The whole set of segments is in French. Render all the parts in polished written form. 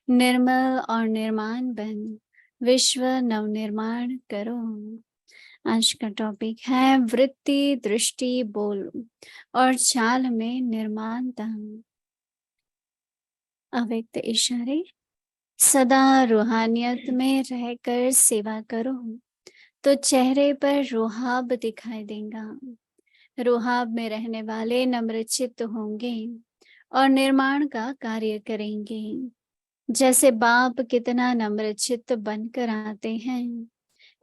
निर्मल और निर्माण बन विश्व नवनिर्माण करो। आज का टॉपिक है वृत्ति, दृष्टि, बोल और चाल में निर्माणता। अव्यक्त इशारे। सदा रूहानियत में रहकर सेवा करो तो चेहरे पर रुहाब दिखाई देगा। रुहाब में रहने वाले नम्रचित्त होंगे और निर्माण का कार्य करेंगे। जैसे बाप कितना नम्रचित्त बनकर आते हैं,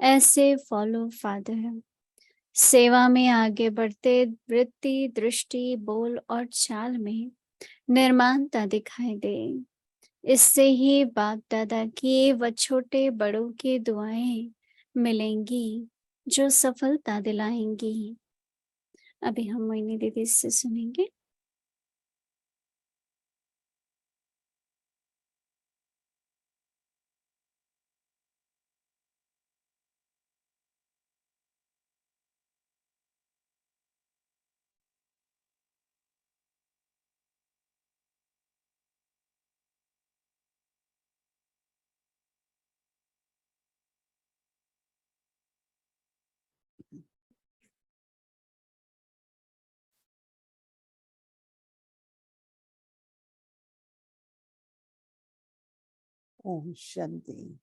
ऐसे फॉलो फादर। सेवा में आगे बढ़ते वृत्ति, दृष्टि, बोल और चाल में निर्माणता दिखाई दे। इससे ही बाप दादा की व छोटे बड़ों की दुआएं मिलेंगी जो सफलता दिलाएंगी। अभी हम मोहिनी दीदी से सुनेंगे। ओम शांति।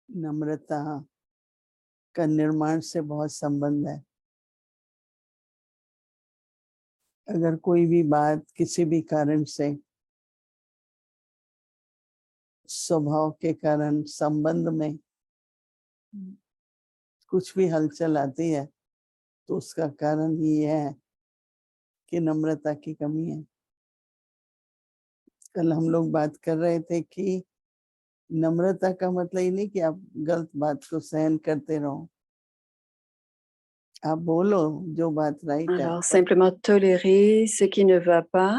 नम्रता का निर्माण से बहुत संबंध है। अगर कोई भी बात किसी भी कारण से स्वभाव के कारण संबंध में कुछ भी हलचल आती है तो उसका कारण ये है कि नम्रता की कमी है। कल हम लोग बात कर रहे थे कि नम्रता का मतलब ये नहीं कि आप गलत बात को सहन करते रहो, आप बोलो जो बात राइट है। Alors, simplement tolérer ce qui ne va pas.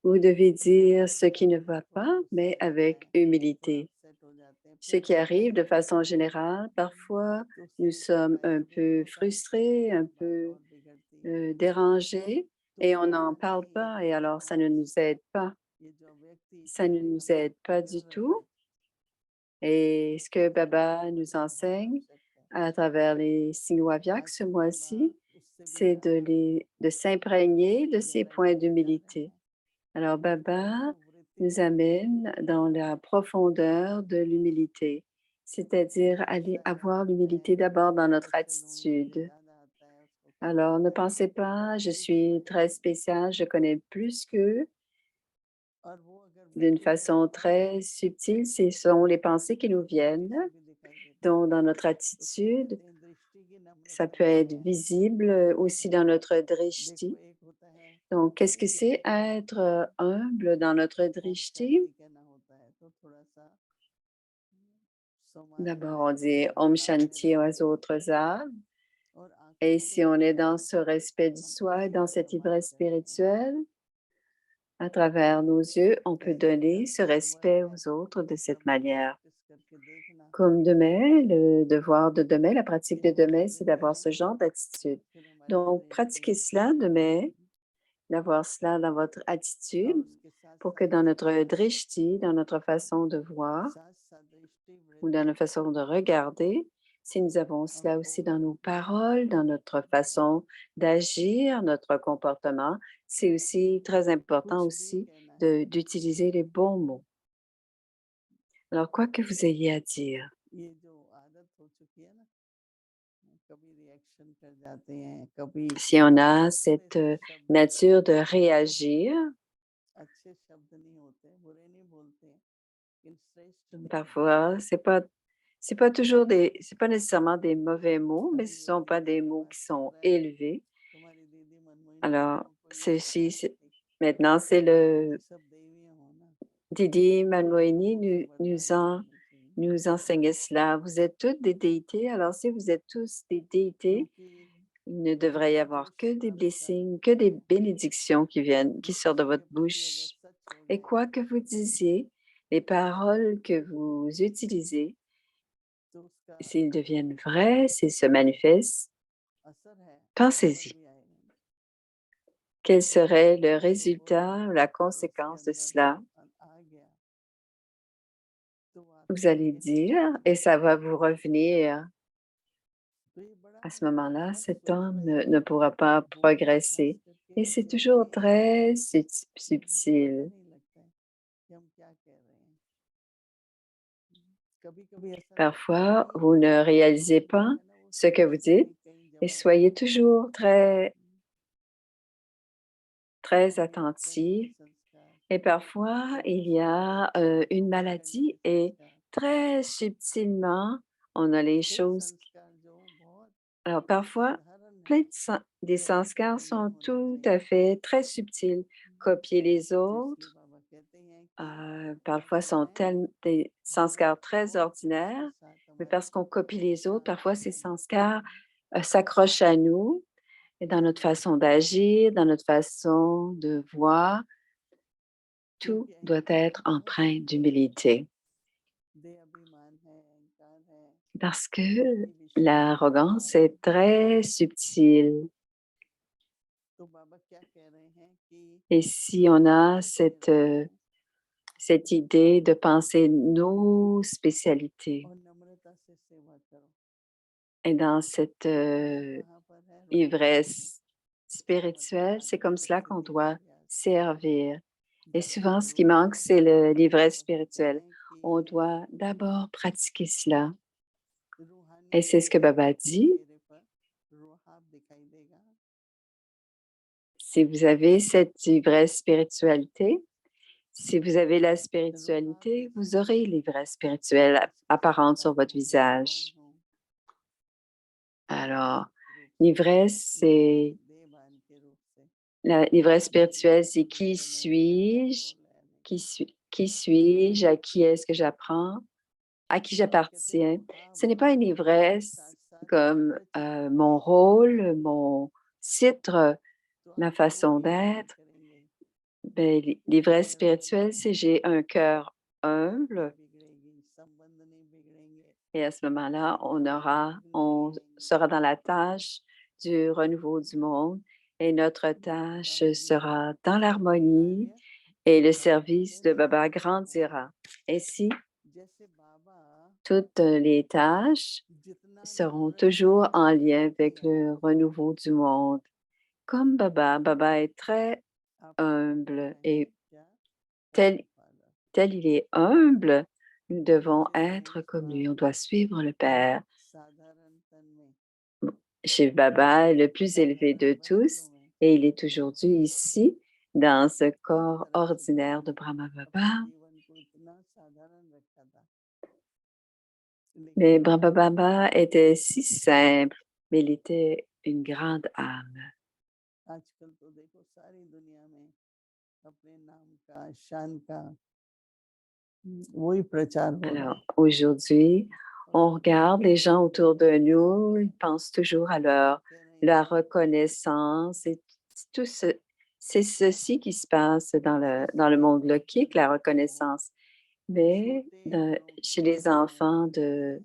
Vous devez dire ce qui ne va pas, mais avec humilité. Ce qui arrive de façon générale, parfois, nous sommes un peu frustrés, un peu dérangés, et on n'en parle pas, et alors ça ne nous aide pas. Ça ne nous aide pas du tout. Et ce que Baba nous enseigne à travers les Singwaviak ce mois-ci, c'est de s'imprégner de ces points d'humilité. Alors, Baba nous amène dans la profondeur de l'humilité, c'est-à-dire aller avoir l'humilité d'abord dans notre attitude. Alors, ne pensez pas, je suis très spécial, je connais plus qu'eux. D'une façon très subtile, ce sont les pensées qui nous viennent. Donc, dans notre attitude, ça peut être visible aussi dans notre drishti. Donc, qu'est-ce que c'est être humble dans notre drishti? D'abord, on dit Om Shanti aux autres âmes. Et si on est dans ce respect du soi, dans cette ivresse spirituelle, à travers nos yeux, on peut donner ce respect aux autres de cette manière. Comme demain, le devoir de demain, la pratique de demain, c'est d'avoir ce genre d'attitude. Donc, pratiquez cela demain, d'avoir cela dans votre attitude pour que dans notre drishti, dans notre façon de voir ou dans notre façon de regarder, si nous avons cela aussi dans nos paroles, dans notre façon d'agir, notre comportement, c'est aussi très important aussi d'utiliser les bons mots. Alors, quoi que vous ayez à dire, si on a cette nature de réagir, parfois, c'est pas toujours c'est pas nécessairement des mauvais mots, mais ce sont pas des mots qui sont élevés. Alors, maintenant, c'est le Didi Manmoini nous enseigne cela. Vous êtes toutes des déités. Alors, si vous êtes tous des déités, il ne devrait y avoir que des blessings, que des bénédictions qui sortent de votre bouche. Et quoi que vous disiez, les paroles que vous utilisez, s'ils deviennent vrais, s'ils se manifestent, pensez-y. quel serait le résultat ou la conséquence de cela? Vous allez dire, et ça va vous revenir, à ce moment-là, cet homme ne pourra pas progresser. Et c'est toujours très subtil. Parfois, vous ne réalisez pas ce que vous dites et soyez toujours très, très attentif. Et parfois, il y a une maladie et très subtilement, on a les choses. Alors, parfois, des sanskars sont tout à fait très subtils. Copier les autres, parfois sont des sanskars très ordinaires, mais parce qu'on copie les autres, parfois ces sanskars s'accrochent à nous et dans notre façon d'agir, dans notre façon de voir, tout doit être empreint d'humilité. Parce que l'arrogance est très subtile. Et si on a cette idée de penser nos spécialités et dans cette ivresse spirituelle, c'est comme cela qu'on doit servir. Et souvent, ce qui manque, c'est l'ivresse spirituelle. On doit d'abord pratiquer cela. Et c'est ce que Baba dit. Si vous avez cette ivresse spiritualité, si vous avez la spiritualité, vous aurez l'ivresse spirituelle apparente sur votre visage. Alors, l'ivresse, c'est l'ivresse spirituelle, c'est qui suis-je? Qui suis-je? À qui est-ce que j'apprends? À qui j'appartiens? Ce n'est pas une ivresse comme mon rôle, mon titre, ma façon d'être. Ben, l'ivresse spirituelle, c'est j'ai un cœur humble. Et à ce moment-là, on sera dans la tâche du renouveau du monde et notre tâche sera dans l'harmonie et le service de Baba grandira. Ainsi, toutes les tâches seront toujours en lien avec le renouveau du monde. Comme Baba, Baba est très humble et tel il est humble, nous devons être comme lui. On doit suivre le Père. Chez Baba, le plus élevé de tous, et il est aujourd'hui ici, dans ce corps ordinaire de Brahma Baba. Mais Brahma Baba était si simple, mais il était une grande âme. Alors, aujourd'hui, on regarde les gens autour de nous, ils pensent toujours à leur reconnaissance et tout c'est ceci qui se passe dans le monde lokique, la reconnaissance. Mais chez les enfants de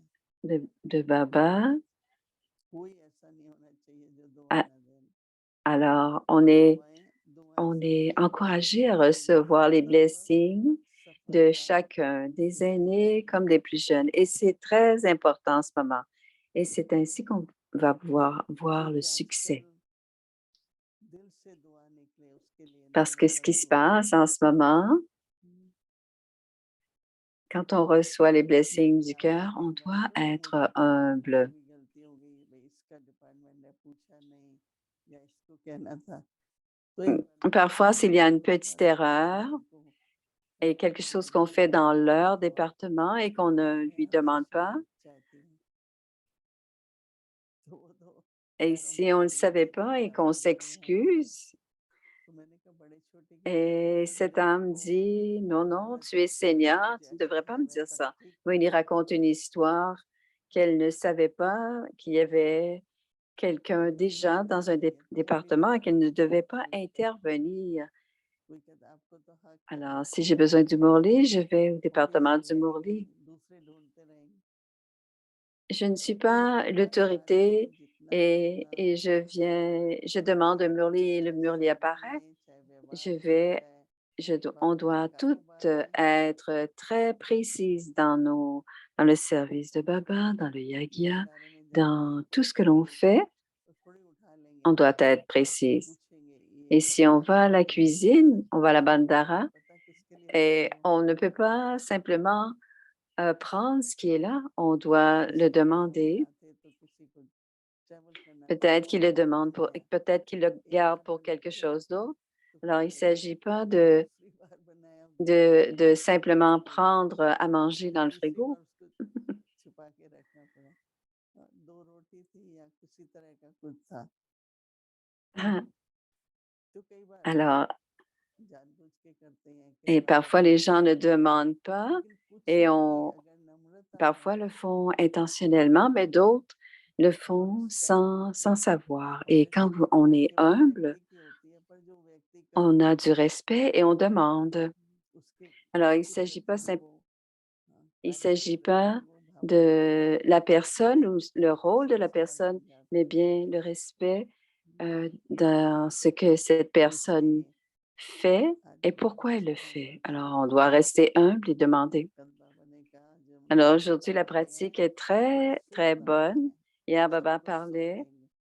Baba, alors on est encouragé à recevoir les blessings de chacun, des aînés comme des plus jeunes. Et c'est très important en ce moment. Et c'est ainsi qu'on va pouvoir voir le succès. Parce que ce qui se passe en ce moment, quand on reçoit les blessings du cœur, on doit être humble. Parfois, s'il y a une petite erreur et quelque chose qu'on fait dans leur département et qu'on ne lui demande pas, et si on ne le savait pas et qu'on s'excuse, et cette âme dit: «Non, non, tu es Seigneur, tu ne devrais pas me dire ça». Oui, il raconte une histoire qu'elle ne savait pas qu'il y avait quelqu'un déjà dans un département et qu'elle ne devait pas intervenir. Alors, si j'ai besoin du Murli, je vais au département du Murli. Je ne suis pas l'autorité et je demande un Murli et le Murli apparaît. On doit toutes être très précises dans le service de Baba, dans le Yagya, dans tout ce que l'on fait, on doit être précise. Et si on va à la cuisine, on va à la bandara, et on ne peut pas simplement prendre ce qui est là, on doit le demander. Peut-être qu'il le demande peut-être qu'il le garde pour quelque chose d'autre. Alors, il ne s'agit pas de simplement prendre à manger dans le frigo. Alors, et parfois les gens ne demandent pas et parfois le font intentionnellement, mais d'autres le font sans savoir. Et quand on est humble, on a du respect et on demande. Alors, il ne s'agit pas de la personne ou le rôle de la personne, mais bien le respect dans ce que cette personne fait et pourquoi elle le fait. Alors, on doit rester humble et demander. Alors, aujourd'hui, la pratique est très, très bonne. Hier, Baba parlait,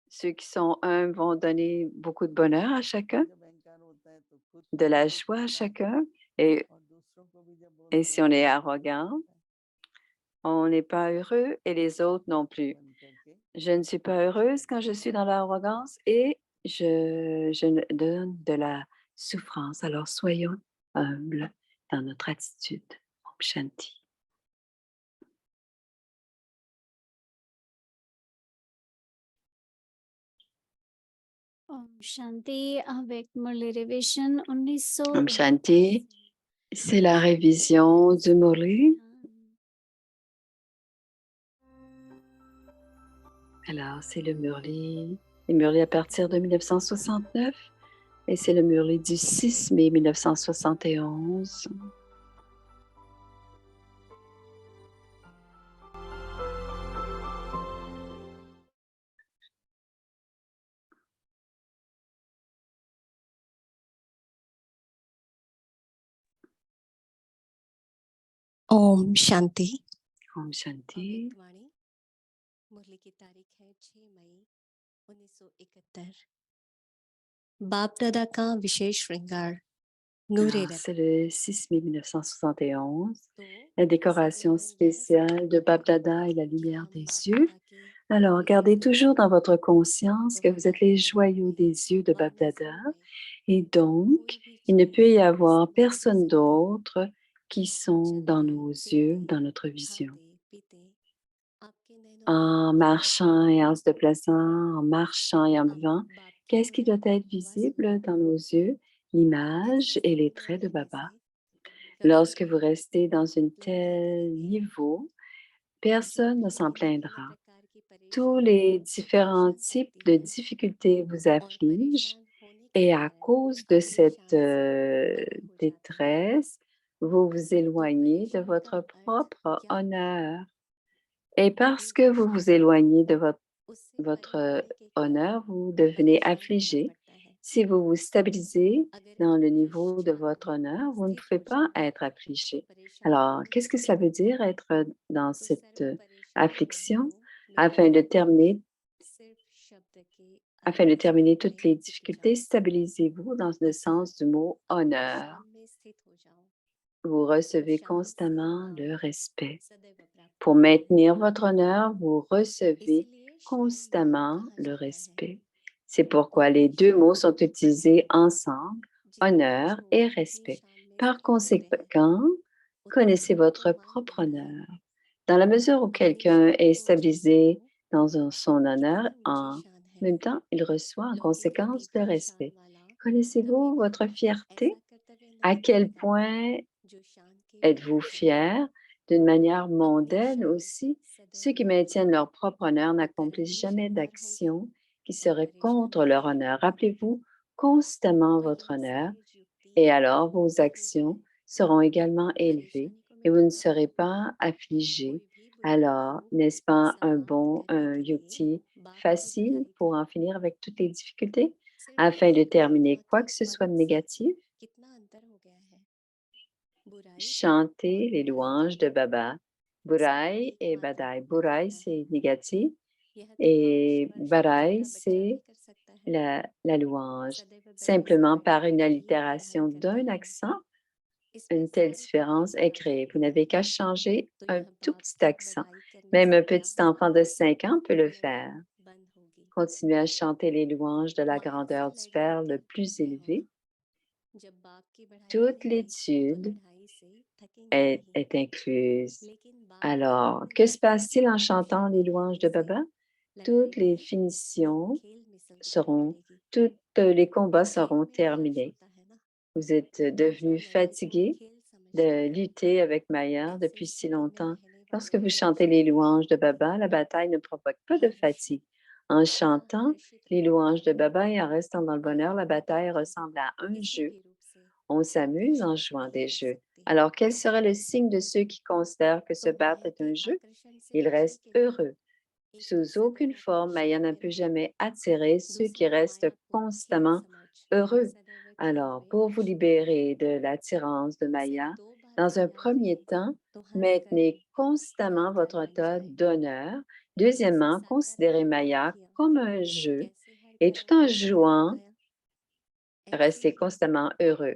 ceux qui sont humbles vont donner beaucoup de bonheur à chacun, de la joie à chacun. Et si on est arrogant, on n'est pas heureux et les autres non plus. Je ne suis pas heureuse quand je suis dans l'arrogance et je donne de la souffrance. Alors, soyons humbles dans notre attitude. Om Shanti. Om Shanti avec Murli Revision 1900. Om Shanti, c'est la révision du Murli. Alors, c'est le Murli à partir de 1969 et c'est le Murli du 6 mai 1971. Om Shanti. Om Shanti. मुरली की तारीख है 6 मई 1971. बाप दादा का विशेष श्रृंगार नूरे रब. C'est le 6 mai 1971, la décoration spéciale de Bap Dada et la lumière des yeux. Alors, gardez toujours dans votre conscience que vous êtes les joyaux des yeux de Bap Dada et donc, il ne peut y avoir personne d'autre qui sont dans nos yeux, dans notre vision. En marchant et en se déplaçant, en marchant et en buvant, qu'est-ce qui doit être visible dans nos yeux? L'image et les traits de Baba. Lorsque vous restez dans un tel niveau, personne ne s'en plaindra. Tous les différents types de difficultés vous affligent et à cause de cette détresse, vous vous éloignez de votre propre honneur. Et parce que vous vous éloignez de votre honneur, vous devenez affligé. Si vous vous stabilisez dans le niveau de votre honneur, vous ne pouvez pas être affligé. Alors, qu'est-ce que cela veut dire être dans cette affliction afin de terminer toutes les difficultés? Stabilisez-vous dans le sens du mot honneur. Vous recevez constamment le respect. Pour maintenir votre honneur, vous recevez constamment le respect. C'est pourquoi les deux mots sont utilisés ensemble, honneur et respect. Par conséquent, connaissez votre propre honneur. Dans la mesure où quelqu'un est stabilisé dans son honneur, en même temps, il reçoit en conséquence le respect. Connaissez-vous votre fierté? À quel point êtes-vous fier? D'une manière mondaine aussi, ceux qui maintiennent leur propre honneur n'accomplissent jamais d'action qui serait contre leur honneur. Rappelez-vous constamment votre honneur et alors vos actions seront également élevées et vous ne serez pas affligé. Alors, n'est-ce pas un bon yukti facile pour en finir avec toutes les difficultés afin de terminer quoi que ce soit de négatif. Chantez les louanges de Baba. Burai et Badai. Burai, c'est négatif et Badai, c'est la louange. Simplement par une allitération d'un accent, une telle différence est créée. Vous n'avez qu'à changer un tout petit accent. Même un petit enfant de 5 ans peut le faire. Continuez à chanter les louanges de la grandeur du Père le plus élevé. Toute l'étude est incluse. Alors, que se passe-t-il en chantant les louanges de Baba? Toutes les finitions tous les combats seront terminés. Vous êtes devenu fatigué de lutter avec Maya depuis si longtemps. Lorsque vous chantez les louanges de Baba, la bataille ne provoque pas de fatigue. En chantant les louanges de Baba et en restant dans le bonheur, la bataille ressemble à un jeu. On s'amuse en jouant des jeux. Alors, quel serait le signe de ceux qui considèrent que se battre est un jeu? Ils restent heureux. Sous aucune forme, Maya ne peut jamais attirer ceux qui restent constamment heureux. Alors, pour vous libérer de l'attirance de Maya, dans un premier temps, maintenez constamment votre état d'honneur. Deuxièmement, considérez Maya comme un jeu et tout en jouant, restez constamment heureux.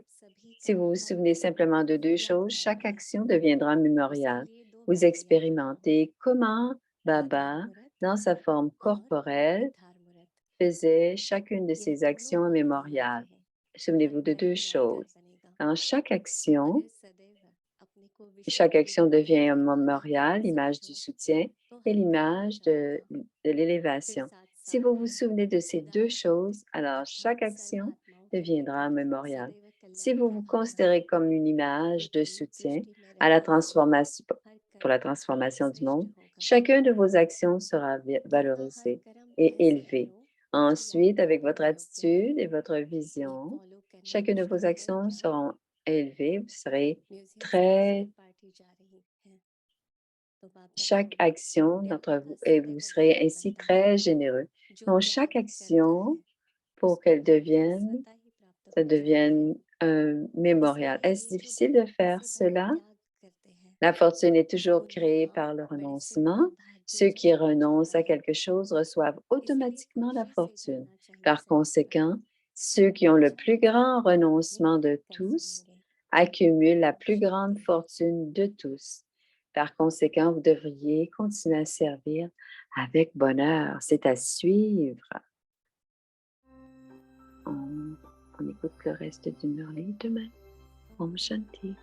Si vous vous souvenez simplement de 2 choses, chaque action deviendra mémoriale. Vous expérimentez comment Baba, dans sa forme corporelle, faisait chacune de ces actions mémoriales. Souvenez-vous de 2 choses. Dans chaque action devient un mémorial, l'image du soutien et l'image de l'élévation. Si vous vous souvenez de ces 2 choses, alors chaque action deviendra un mémorial. Si vous vous considérez comme une image de soutien à la transformation, pour la transformation du monde, chacune de vos actions sera valorisée et élevée. Ensuite, avec votre attitude et votre vision, chacune de vos actions seront élevées. Vous serez chaque action d'entre vous, et vous serez ainsi très généreux. Donc, chaque action, pour qu'elle devienne un mémorial. Est-ce difficile de faire cela? La fortune est toujours créée par le renoncement. Ceux qui renoncent à quelque chose reçoivent automatiquement la fortune. Par conséquent, ceux qui ont le plus grand renoncement de tous accumulent la plus grande fortune de tous. Par conséquent, vous devriez continuer à servir avec bonheur. C'est à suivre. On écoute le reste du murli demain. Om Shanti.